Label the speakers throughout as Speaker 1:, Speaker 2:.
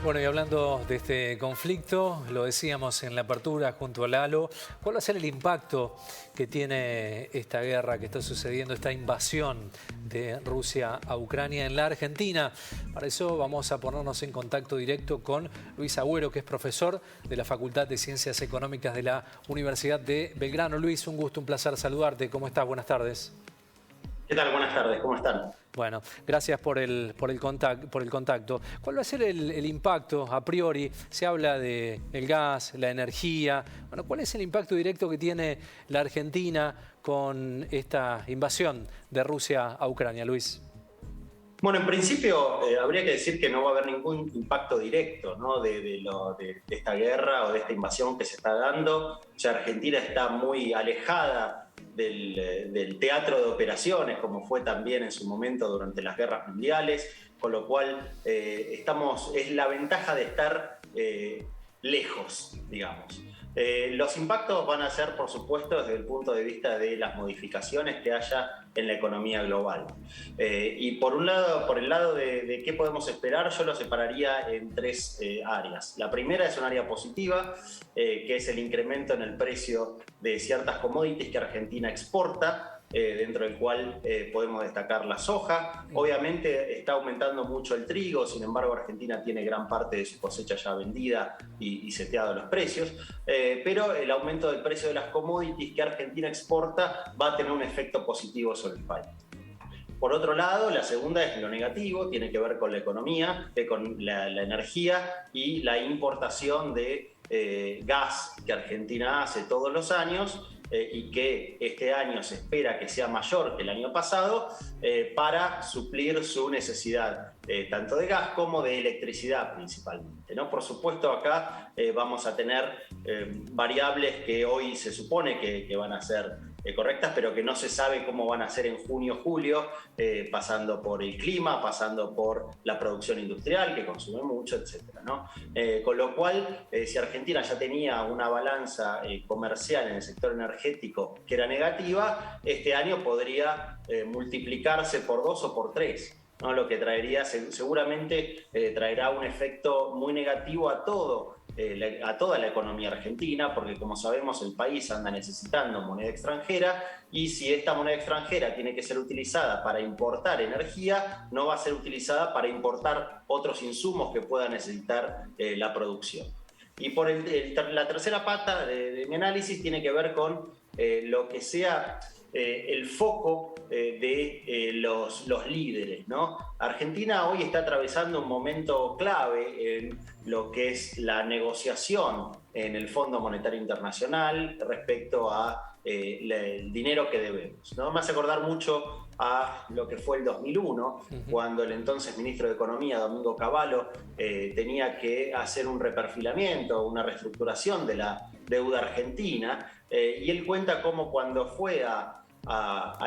Speaker 1: Bueno, y hablando de este conflicto, lo decíamos en la apertura junto a Lalo, ¿cuál va a ser el impacto que tiene esta guerra que está sucediendo, esta invasión de Rusia a Ucrania en la Argentina? Para eso vamos a ponernos en contacto directo con Luis Agüero, que es profesor de la Facultad de Ciencias Económicas de la Universidad de Belgrano. Luis, un gusto, un placer saludarte. ¿Cómo estás? Buenas tardes.
Speaker 2: ¿Qué tal? Buenas tardes, ¿cómo están?
Speaker 1: Bueno, gracias por el contacto. ¿Cuál va a ser el impacto a priori? Se habla del gas, la energía. Bueno, ¿cuál es el impacto directo que tiene la Argentina con esta invasión de Rusia a Ucrania, Luis?
Speaker 2: Bueno, en principio habría que decir que no va a haber ningún impacto directo, ¿no? de esta guerra o de esta invasión que se está dando. O sea, Argentina está muy alejada del teatro de operaciones, como fue también en su momento durante las guerras mundiales, con lo cual es la ventaja de estar lejos, digamos. Los impactos van a ser, por supuesto, desde el punto de vista de las modificaciones que haya en la economía global. Y por el lado de qué podemos esperar, yo lo separaría en tres áreas. La primera es un área positiva, que es el incremento en el precio de ciertas commodities que Argentina exporta, dentro del cual podemos destacar la soja. Obviamente está aumentando mucho el trigo, sin embargo Argentina tiene gran parte de su cosecha ya vendida y seteado los precios, pero el aumento del precio de las commodities que Argentina exporta va a tener un efecto positivo sobre el país. Por otro lado, la segunda es lo negativo, tiene que ver con la economía, con la energía y la importación de gas que Argentina hace todos los años, y que este año se espera que sea mayor que el año pasado, para suplir su necesidad tanto de gas como de electricidad principalmente, ¿no? Por supuesto acá vamos a tener variables que hoy se supone que van a ser correctas, pero que no se sabe cómo van a ser en junio, julio, pasando por el clima, pasando por la producción industrial, que consume mucho, etcétera, ¿no? Con lo cual, si Argentina ya tenía una balanza comercial en el sector energético que era negativa, este año podría multiplicarse por 2 o por 3. ¿No? Lo que traería, seguramente traerá un efecto muy negativo a toda la economía argentina, porque como sabemos el país anda necesitando moneda extranjera, y si esta moneda extranjera tiene que ser utilizada para importar energía, no va a ser utilizada para importar otros insumos que pueda necesitar la producción. Y por la tercera pata de mi análisis tiene que ver con lo que sea el foco de los líderes, ¿no? Argentina hoy está atravesando un momento clave en lo que es la negociación en el Fondo Monetario Internacional respecto a el dinero que debemos, ¿no? Me hace acordar mucho a lo que fue el 2001, cuando el entonces ministro de Economía, Domingo Cavallo, tenía que hacer un reperfilamiento, una reestructuración de la deuda argentina, y él cuenta cómo cuando fue a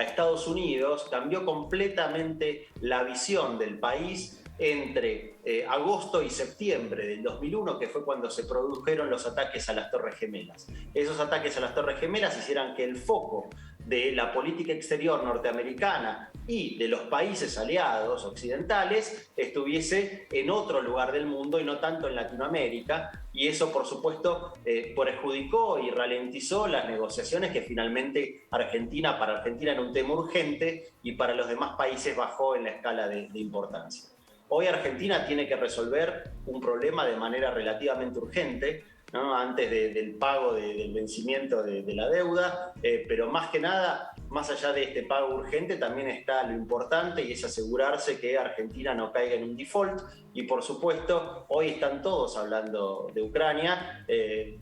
Speaker 2: Estados Unidos cambió completamente la visión del país entre agosto y septiembre del 2001, que fue cuando se produjeron los ataques a las Torres Gemelas. Esos ataques a las Torres Gemelas hicieron que el foco de la política exterior norteamericana y de los países aliados occidentales estuviese en otro lugar del mundo y no tanto en Latinoamérica, y eso por supuesto perjudicó y ralentizó las negociaciones que finalmente para Argentina era un tema urgente y para los demás países bajó en la escala de importancia. Hoy Argentina tiene que resolver un problema de manera relativamente urgente, ¿no? Antes del pago del vencimiento de la deuda, pero más que nada, más allá de este pago urgente, también está lo importante, y es asegurarse que Argentina no caiga en un default. Y por supuesto, hoy están todos hablando de Ucrania,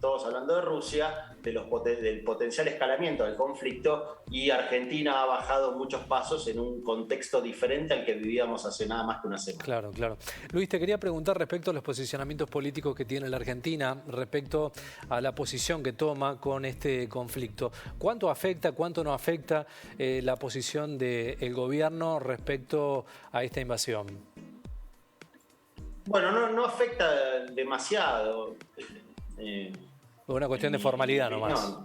Speaker 2: todos hablando de Rusia, del potencial escalamiento del conflicto, y Argentina ha bajado muchos pasos en un contexto diferente al que vivíamos hace nada más que una semana.
Speaker 1: Claro, claro. Luis, te quería preguntar respecto a los posicionamientos políticos que tiene la Argentina, respecto a la posición que toma con este conflicto. ¿Cuánto afecta, cuánto no afecta la posición del gobierno respecto a esta invasión?
Speaker 2: Bueno, no afecta demasiado.
Speaker 1: Una cuestión de formalidad nomás.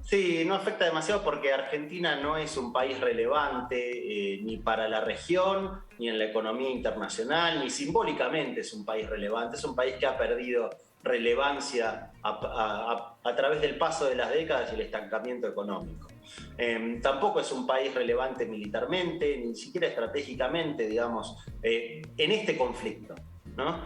Speaker 2: Sí, no afecta demasiado porque Argentina no es un país relevante ni para la región, ni en la economía internacional, ni simbólicamente es un país relevante. Es un país que ha perdido relevancia a través del paso de las décadas y el estancamiento económico. Tampoco es un país relevante militarmente, ni siquiera estratégicamente, digamos, en este conflicto, ¿no?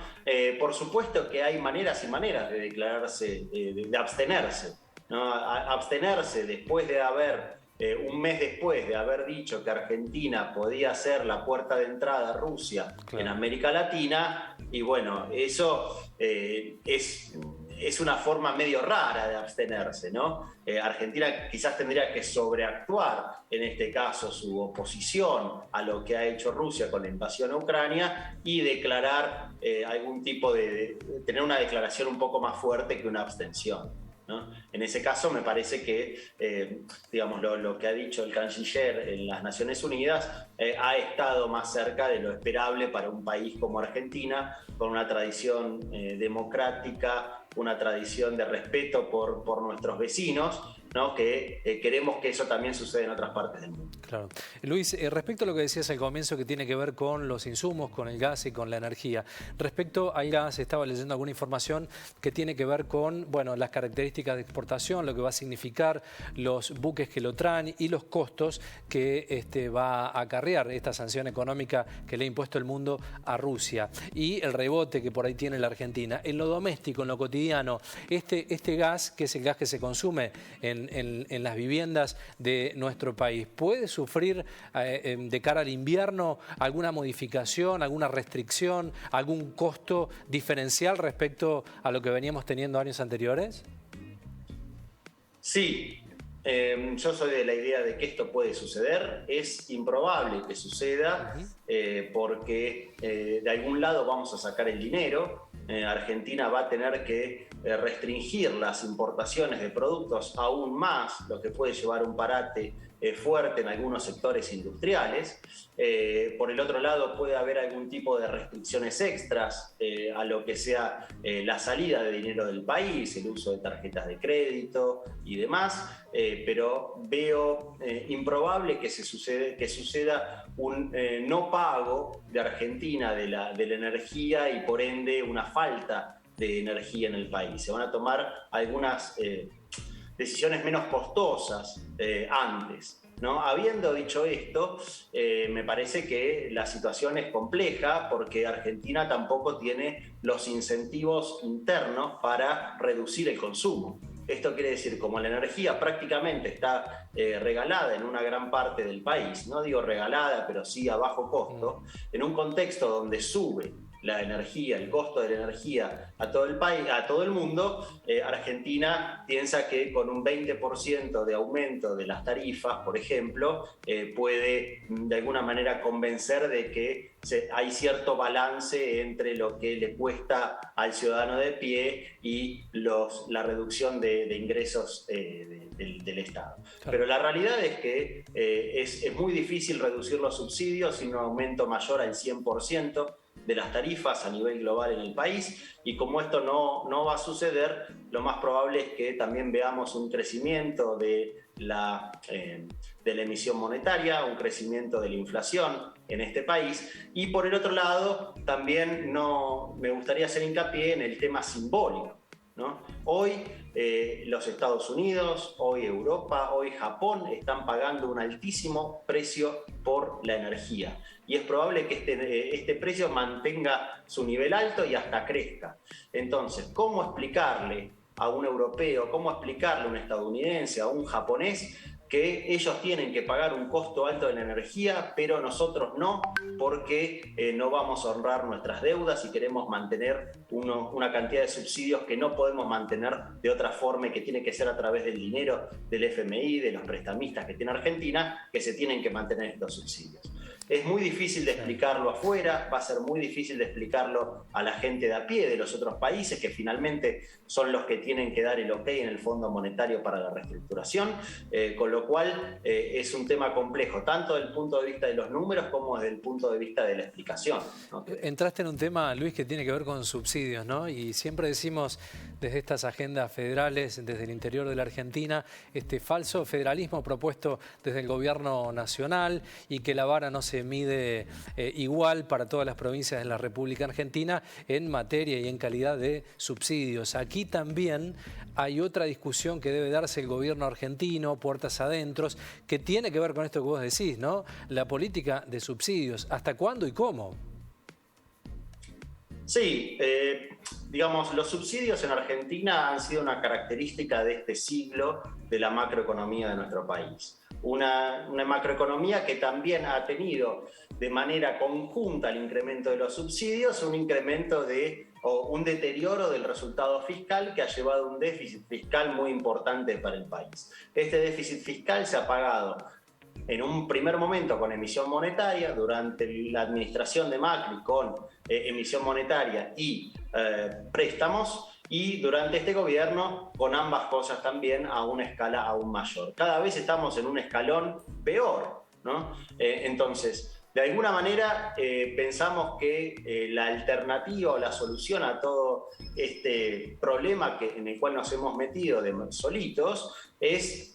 Speaker 2: Por supuesto que hay maneras y maneras de declararse, de abstenerse, ¿no? Abstenerse después de haber, un mes después de haber dicho que Argentina podía ser la puerta de entrada a Rusia en América Latina, y bueno, eso es una forma medio rara de abstenerse, ¿no? Argentina quizás tendría que sobreactuar, en este caso, su oposición a lo que ha hecho Rusia con la invasión a Ucrania y declarar algún tipo tener una declaración un poco más fuerte que una abstención, ¿no? En ese caso me parece que, digamos, lo que ha dicho el canciller en las Naciones Unidas ha estado más cerca de lo esperable para un país como Argentina, con una tradición democrática, una tradición de respeto por nuestros vecinos, ¿no? Que queremos que eso también suceda en otras partes del mundo.
Speaker 1: Claro. Luis, respecto a lo que decías al comienzo, que tiene que ver con los insumos, con el gas y con la energía. Respecto al gas, estaba leyendo alguna información que tiene que ver con, bueno, las características de exportación, lo que va a significar los buques que lo traen y los costos que va a acarrear esta sanción económica que le ha impuesto el mundo a Rusia y el rebote que por ahí tiene la Argentina. En lo doméstico, en lo cotidiano, este gas, que es el gas que se consume en las viviendas de nuestro país, ¿puede sufrir de cara al invierno alguna modificación, alguna restricción, algún costo diferencial respecto a lo que veníamos teniendo años anteriores?
Speaker 2: Sí, yo soy de la idea de que esto puede suceder. Es improbable que suceda porque de algún lado vamos a sacar el dinero. Argentina va a tener que restringir las importaciones de productos aún más, lo que puede llevar a un parate fuerte en algunos sectores industriales. Por el otro lado, puede haber algún tipo de restricciones extras a lo que sea la salida de dinero del país, el uso de tarjetas de crédito y demás, pero veo improbable que suceda un no pago de Argentina de la energía y por ende una falta de energía en el país. Se van a tomar algunas decisiones menos costosas antes, ¿no? Habiendo dicho esto, me parece que la situación es compleja porque Argentina tampoco tiene los incentivos internos para reducir el consumo. Esto quiere decir, como la energía prácticamente está regalada en una gran parte del país, no digo regalada, pero sí a bajo costo, en un contexto donde sube la energía, el costo de la energía a todo el país, a todo el mundo, Argentina piensa que con un 20% de aumento de las tarifas, por ejemplo, puede de alguna manera convencer de que hay cierto balance entre lo que le cuesta al ciudadano de pie y la reducción de ingresos del Estado. Claro. Pero la realidad es que es muy difícil reducir los subsidios sin un aumento mayor al 100% de las tarifas a nivel global en el país, y como esto no va a suceder, lo más probable es que también veamos un crecimiento de la emisión monetaria, un crecimiento de la inflación en este país, y por el otro lado también me gustaría hacer hincapié en el tema simbólico, ¿no? Hoy los Estados Unidos, hoy Europa, hoy Japón están pagando un altísimo precio por la energía y es probable que este precio mantenga su nivel alto y hasta crezca. Entonces, ¿cómo explicarle a un europeo, cómo explicarle a un estadounidense, a un japonés, que ellos tienen que pagar un costo alto de la energía, pero nosotros no, porque no vamos a honrar nuestras deudas y queremos mantener una cantidad de subsidios que no podemos mantener de otra forma y que tiene que ser a través del dinero del FMI, de los prestamistas que tiene Argentina, que se tienen que mantener estos subsidios? Es muy difícil de explicarlo afuera, va a ser muy difícil de explicarlo a la gente de a pie de los otros países, que finalmente son los que tienen que dar el ok en el Fondo Monetario para la reestructuración, con lo cual es un tema complejo, tanto desde el punto de vista de los números como desde el punto de vista de la explicación, ¿no?
Speaker 1: Entraste en un tema, Luis, que tiene que ver con subsidios, ¿no? Y siempre decimos desde estas agendas federales, desde el interior de la Argentina, este falso federalismo propuesto desde el gobierno nacional y que la vara no se mide igual para todas las provincias de la República Argentina en materia y en calidad de subsidios. Aquí también hay otra discusión que debe darse el gobierno argentino, puertas adentro, que tiene que ver con esto que vos decís, ¿no? La política de subsidios. ¿Hasta cuándo y cómo?
Speaker 2: Sí, digamos, los subsidios en Argentina han sido una característica de este siglo de la macroeconomía de nuestro país. Una macroeconomía que también ha tenido de manera conjunta al incremento de los subsidios un incremento o un deterioro del resultado fiscal que ha llevado a un déficit fiscal muy importante para el país. Este déficit fiscal se ha pagado en un primer momento con emisión monetaria, durante la administración de Macri con emisión monetaria y préstamos, y durante este gobierno con ambas cosas también a una escala aún mayor. Cada vez estamos en un escalón peor, ¿no? Entonces, de alguna manera pensamos que la alternativa o la solución a todo este problema en el cual nos hemos metido solitos es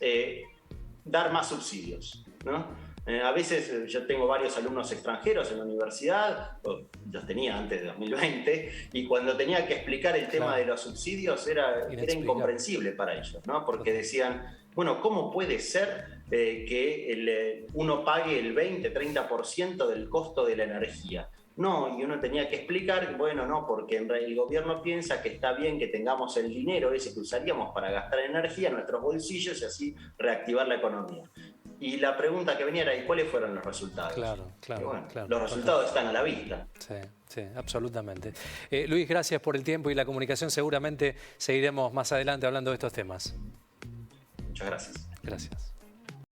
Speaker 2: dar más subsidios, ¿no? A veces yo tengo varios alumnos extranjeros en la universidad, los tenía antes de 2020, y cuando tenía que explicar el tema de los subsidios era incomprensible para ellos, ¿no? Porque decían, bueno, ¿cómo puede ser que uno pague el 20-30% del costo de la energía? No, y uno tenía que explicar, bueno, no, porque el gobierno piensa que está bien que tengamos el dinero ese que usaríamos para gastar energía en nuestros bolsillos y así reactivar la economía. Y la pregunta que venía era, ¿y cuáles fueron los resultados?
Speaker 1: Claro.
Speaker 2: Los resultados están a la vista.
Speaker 1: Sí, absolutamente. Luis, gracias por el tiempo y la comunicación. Seguramente seguiremos más adelante hablando de estos temas.
Speaker 2: Muchas gracias.
Speaker 1: Gracias.